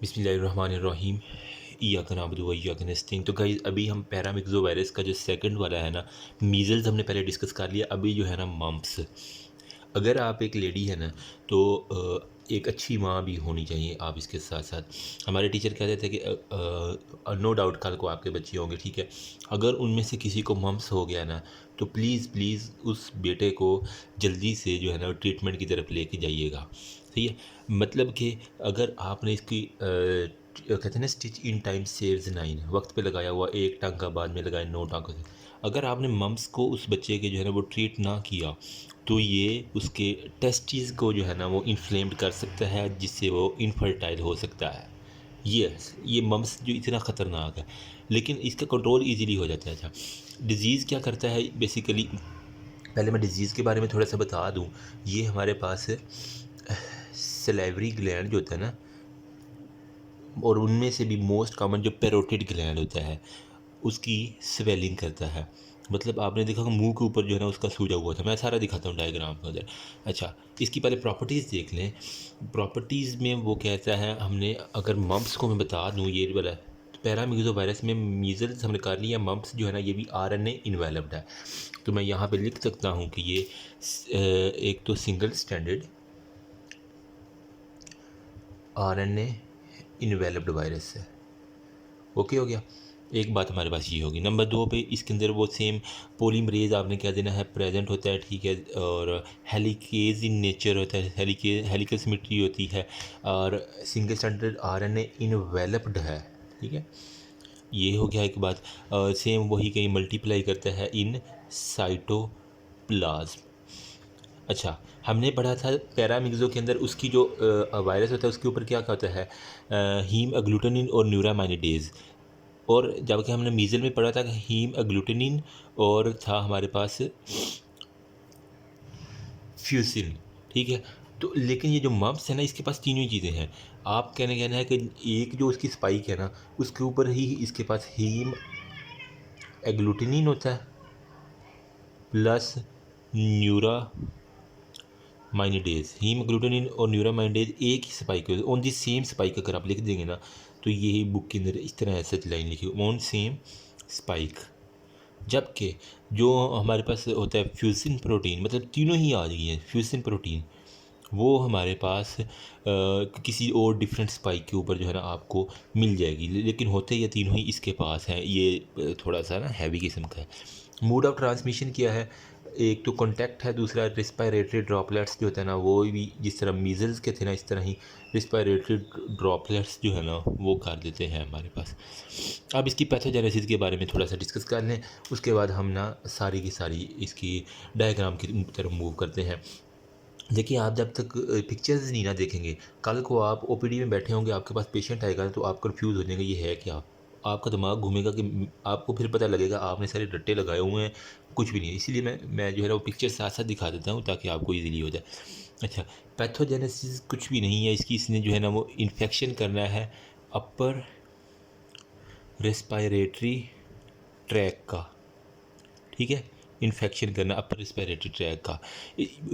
बिस्मिल्लाहिर्रहमानिर्रहीम इय्याक नअबुदु व इय्याक नस्तईन। तो गाइस अभी हम पैरामिक्सो वायरस का जो सेकंड वाला है ना, मीज़ल्स हमने पहले डिस्कस कर लिया। अभी जो है ना मम्प्स। अगर आप एक लेडी है ना तो एक अच्छी माँ भी होनी चाहिए आप इसके साथ साथ। हमारे टीचर कहते थे कि नो डाउट कल को आपके बच्चे होंगे, ठीक है। अगर उनमें से किसी को मम्प्स हो गया ना तो प्लीज़ प्लीज़ उस बेटे को जल्दी से जो है ना ट्रीटमेंट की तरफ लेके जाइएगा, सही है। मतलब कि अगर आपने इसकी कहते हैं ना stitch in time saves nine, वक्त पे लगाया हुआ एक टांका बाद में लगाए 9 टांकों से। अगर आपने मम्प्स को उस बच्चे के जो है ना वो ट्रीट ना किया तो ये उसके टेस्टिस को जो है ना वो इन्फ्लेम्ड कर सकता है, जिससे वो इनफर्टाइल हो सकता है। ये मम्प्स जो इतना ख़तरनाक है, लेकिन इसका कंट्रोल इजीली हो जाता है। अच्छा, डिज़ीज़ क्या करता है बेसिकली, पहले मैं डिज़ीज़ के बारे में थोड़ा सा बता दूं। ये हमारे पास सलेवरी ग्लैंड जो होता है ना, और उनमें से भी मोस्ट कॉमन जो पैरोटिड ग्लैंड होता है उसकी स्वेलिंग करता है। मतलब आपने देखा मुंह के ऊपर जो है ना उसका सूजा हुआ था। मैं सारा दिखाता हूँ डायग्राम के अंदर। अच्छा, इसकी पहले प्रॉपर्टीज़ देख लें। प्रॉपर्टीज़ में वो कहता है, हमने अगर मम्प्स को मैं बता दूँ ये वाला पैरामिक्सो वायरस में मीज़ल्स हमने कर लिया, मम्प्स जो है ना ये भी आरएनए इन्वेलप्ड है। तो मैं यहाँ पे लिख सकता हूँ कि ये एक तो single standard RNA enveloped virus है। ओके हो गया। एक बात हमारे पास ये होगी। नंबर 2 पे इसके अंदर वो सेम पोलीमरेज आपने क्या देना है, प्रेजेंट होता है, ठीक है। और हेलिकेज इन नेचर होता है, हेलिकल सिमेट्री होती है, और सिंगल स्टैंडर्ड आरएनए इनवेलप्ड है, ठीक है। ये हो गया एक बात। सेम वही कहीं मल्टीप्लाई करता है इन साइटोप्लाज्म। अच्छा, हमने पढ़ा था पैरामिक्सो के अंदर उसकी जो वायरस होता है उसके ऊपर क्या होता है, हीम अग्लूटिनिन और न्यूरामाइनिडेज। और जबकि हमने मीज़ल में पढ़ा था कि हीम अग्लूटिनिन और था हमारे पास फ्यूसिन, ठीक है। तो लेकिन ये जो मम्प्स है ना इसके पास तीनों ही चीज़ें हैं। आप कहना है कि एक जो उसकी स्पाइक है ना उसके ऊपर ही इसके पास हीम एग्लूटिनिन होता है प्लस न्यूरा माइनिडेज। हीमोग्लूटिनिन और न्यूरामाइनिडेज एक ही स्पाइक है, ऑन दी सेम स्पाइक। अगर आप लिख देंगे ना तो यही बुक के अंदर इस तरह ऐसे लाइन लिखी, ऑन सेम स्पाइक। जबकि जो हमारे पास होता है फ्यूसिन प्रोटीन, मतलब तीनों ही आ गई हैं फ्यूसिन प्रोटीन, वो हमारे पास किसी और डिफरेंट स्पाइक के ऊपर जो है ना आपको मिल जाएगी। लेकिन होते ये तीनों ही इसके पास हैं। ये थोड़ा सा ना हैवी किस्म का है। मोड ऑफ ट्रांसमिशन क्या है, एक तो कॉन्टैक्ट है, दूसरा रिस्पायरेटरी ड्रॉपलेट्स जो होता है ना वो भी जिस तरह मीज़ल्स के थे ना इस तरह ही रिस्पायरेटरी ड्रॉपलेट्स जो है ना वो कर देते हैं हमारे पास। अब इसकी पैथोजेनेसिस के बारे में थोड़ा सा डिस्कस कर लें, उसके बाद हम ना सारी की सारी इसकी डायग्राम की तरफ मूव करते हैं। देखिए, आप जब तक पिक्चर्स नहीं ना देखेंगे, कल को आप ओपीडी में बैठे होंगे, आपके पास पेशेंट आएगा तो आप कंफ्यूज हो जाएंगे ये है क्या। आपका दिमाग घूमेगा कि आपको फिर पता लगेगा आपने सारे रट्टे लगाए हुए हैं, कुछ भी नहीं है। इसीलिए मैं जो है ना वो पिक्चर साथ साथ दिखा देता हूँ ताकि आपको ईजीली हो जाए। अच्छा, पैथोजेनेसिस कुछ भी नहीं है इसकी। इसने जो है ना वो इन्फेक्शन करना है अपर रेस्पायरेटरी ट्रैक का, ठीक है। इन्फेक्शन करना अपर रिस्पायरेटरी ट्रैक का।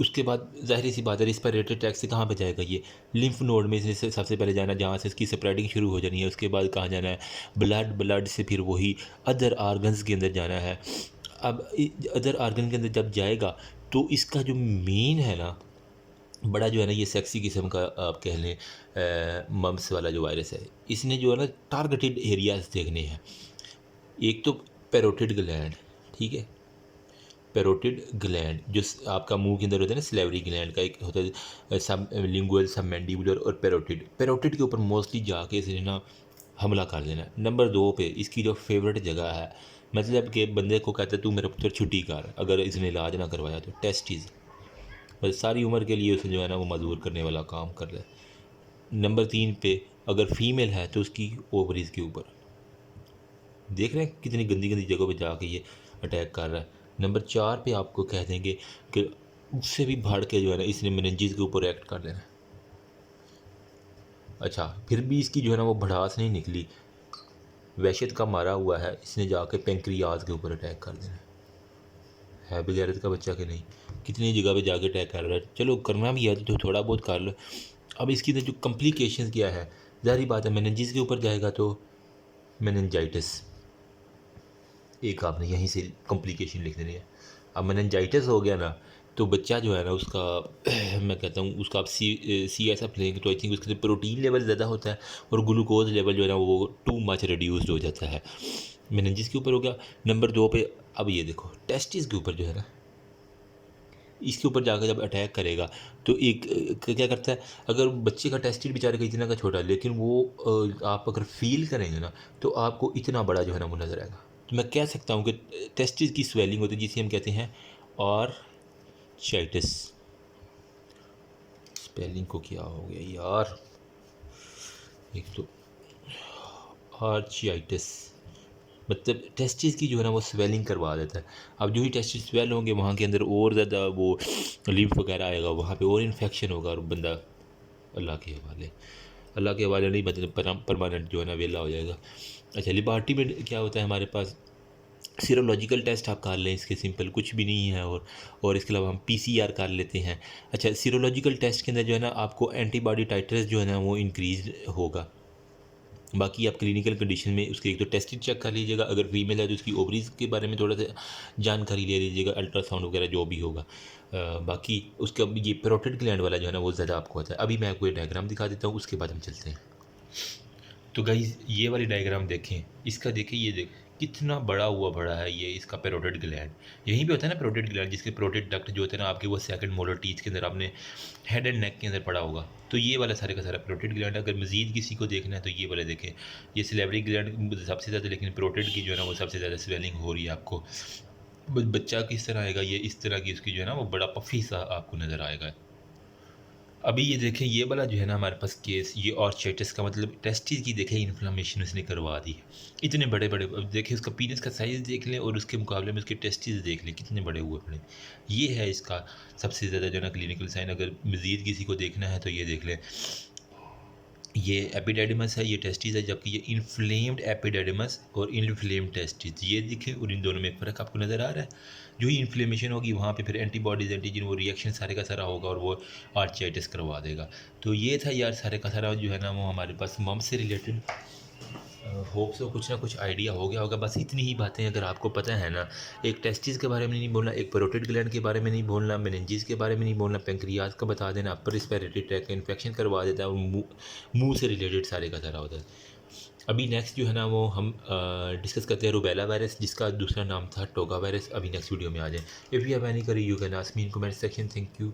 उसके बाद ज़ाहिर सी बात है रिस्पायरेटरी ट्रैक से कहाँ पे जाएगा, ये लिम्फ नोड में से सबसे पहले जाना, जहाँ से इसकी स्प्रेडिंग शुरू हो जानी है। उसके बाद कहाँ जाना है, ब्लड से फिर वही अदर आर्गन्स के अंदर जाना है। अब अदर आर्गन के अंदर जब जाएगा तो इसका जो मेन है ना बड़ा जो है ना ये सेक्सी किस्म का आप कह लें मम्प्स वाला जो वायरस है, इसने जो है ना टारगेटेड एरियाज देखने हैं। एक तो पैरोटिड ग्लैंड, ठीक है। पैरोटिड ग्लैंड जो आपका मुंह के अंदर होता है ना, स्लेवरी ग्लैंड का एक होता है सब लिंगुअल, सब मैंडिबुलर और पैरोटिड के ऊपर मोस्टली जाके इसने ना हमला कर देना। नंबर 2 पे इसकी जो फेवरेट जगह है, मतलब कि बंदे को कहता है तू मेरा पुत्र छुट्टी कर अगर इसने इलाज ना करवाया तो, टेस्टिस। बस सारी उम्र के लिए उसे जो है ना वो मजबूर करने वाला काम कर रहा है। नंबर 3 पे अगर फीमेल है तो उसकी ओवरीज के ऊपर। देख रहे हैं कितनी गंदी गंदी जगहों पे जाके ये अटैक कर रहा है। नंबर 4 पे आपको कह देंगे कि उससे भी भाड़ के जो है ना इसने मेनिंजेस के ऊपर एक्ट कर लेना। अच्छा, फिर भी इसकी जो है ना वो भड़ास नहीं निकली, वहशत का मारा हुआ है, इसने जाके पेंक्रियाज के ऊपर अटैक कर देना। है बेगैरत का बच्चा कि नहीं, कितनी जगह पे जाके अटैक कर रहा है। चलो करना भी है तो थोड़ा बहुत कर लो। अब इसकी जो कम्प्लिकेशन क्या है, ज़ाहिर बात है मेनिंजिस के ऊपर जाएगा तो मेनिंजाइटिस, एक आपने यहीं से कॉम्प्लिकेशन लिख देनी है। अब मेनिंजाइटिस हो गया ना तो बच्चा जो है ना उसका मैं कहता हूँ उसका आप सी एस एफ लेंगे तो आई थिंक उसके प्रोटीन लेवल ज़्यादा होता है और ग्लूकोज लेवल जो है ना वो टू मच रिड्यूस्ड हो जाता है। मेनिंजिस के ऊपर हो गया। नंबर 2 पे अब ये देखो टेस्टिस के ऊपर जो है ना, इसके ऊपर जाकर जब अटैक करेगा तो एक क्या करता है, अगर बच्चे का टेस्टिस बेचारे का इतना का छोटा है लेकिन वो आप अगर फील करेंगे ना तो आपको इतना बड़ा जो है ना वो नज़र आएगा। तो मैं कह सकता हूँ कि टेस्टिस की स्वेलिंग होती है जिसे हम कहते हैं और चाइटिस। स्पेलिंग को क्या हो गया यार, एक तो आर्चियाइटिस, मतलब टेस्टिस की जो है ना वो स्वेलिंग करवा देता है। अब जो ही टेस्टिस स्वेल होंगे वहाँ के अंदर और ज़्यादा वो लिम्फ वगैरह आएगा, वहाँ पे और इन्फेक्शन होगा और बंदा अल्लाह के हवाले, अल्लाह के हवाले नहीं मतलब परमानेंट जो है ना वेला हो जाएगा। अच्छा लिबार्टी में क्या होता है हमारे पास, सीरोलॉजिकल टेस्ट आप कर लें इसके, सिंपल कुछ भी नहीं है। और इसके अलावा हम पीसीआर कर लेते हैं। अच्छा सीरोलॉजिकल टेस्ट के अंदर जो है ना आपको एंटीबॉडी टाइटर्स जो है ना वो इंक्रीज होगा। बाकी आप क्लिनिकल कंडीशन में उसके एक तो टेस्ट चेक कर लीजिएगा, अगर फीमेल है तो उसकी ओवरीज के बारे में थोड़ा सा जानकारी ले लीजिएगा, अल्ट्रासाउंड वगैरह जो भी होगा। बाकी उसका ये पैरोटिड ग्लैंड वाला जो है ना वो ज़्यादा आपको आता है। अभी मैं आपको ये डायग्राम दिखा देता हूँ, उसके बाद हम चलते हैं। तो गाइज ये वाली डायग्राम देखें, इसका देखें, ये देख कितना बड़ा हुआ बड़ा है ये इसका पैरोटिड ग्लैंड। यहीं पे होता है ना पैरोटिड ग्लैंड, जिसके पैरोटिड डक्ट जो होते हैं ना आपके वो सेकंड मोलर टीथ के अंदर आपने हेड एंड नेक के अंदर पड़ा होगा। तो ये वाला सारे का सारा पैरोटिड ग्लैंड। अगर मजीद किसी को देखना है तो ये वाले देखें, ये सिलेवरी ग्लैंड सबसे ज़्यादा, लेकिन पैरोटिड की जो है ना वो सबसे ज़्यादा स्वेलिंग हो रही है आपको। बच्चा किस तरह आएगा, ये इस तरह की उसकी जो है ना वो बड़ा पफी सा आपको नज़र आएगा। अभी ये देखें ये वाला जो है ना हमारे पास केस, ये ऑर्चिटिस का मतलब टेस्टिस की देखें इन्फ्लामेशन उसने करवा दी है। इतने बड़े बड़े, अब देखें उसका पीनस का साइज़ देख लें और उसके मुकाबले में उसके टेस्टिस देख लें कितने बड़े हुए पड़े। ये है इसका सबसे ज़्यादा जो है ना क्लिनिकल साइन। अगर मज़ीद किसी को देखना है तो ये देख लें, ये एपिडेडिमस है, ये टेस्टिस है, जबकि ये इन्फ्लेम्ड एपिडेडिमस और इन्फ्लेम्ड टेस्टिस ये दिखे, और इन दोनों में फ़र्क आपको नज़र आ रहा है। जो ही इन्फ्लेमेशन होगी वहाँ पे फिर एंटीबॉडीज़ एंटीजन वो रिएक्शन सारे का सारा होगा और वो आर्चियाइटिस करवा देगा। तो ये था यार सारे का सारा जो है ना वो हमारे पास मम्स से रिलेटेड। होप सो कुछ ना कुछ आइडिया हो गया होगा। बस इतनी ही बातें अगर आपको पता है ना, एक टेस्टिस के बारे में नहीं बोलना, एक पैरोटिड ग्लैंड के बारे में नहीं बोलना, मेनिंजिस के बारे में नहीं बोलना, पेंक्रियाज का बता देना, अपर रिस्पिरेटरी ट्रैक का इन्फेक्शन करवा देता है, मुंह से रिलेटेड सारे का सारा होता है। अभी नेक्स्ट जो है ना वो हम डिस्कस करते हैं रूबेला वायरस, जिसका दूसरा नाम था टोगा वायरस। अभी नेक्स्ट वीडियो में आ जाए। If you have any query you can ask me in comment section. Thank you.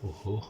ओहो।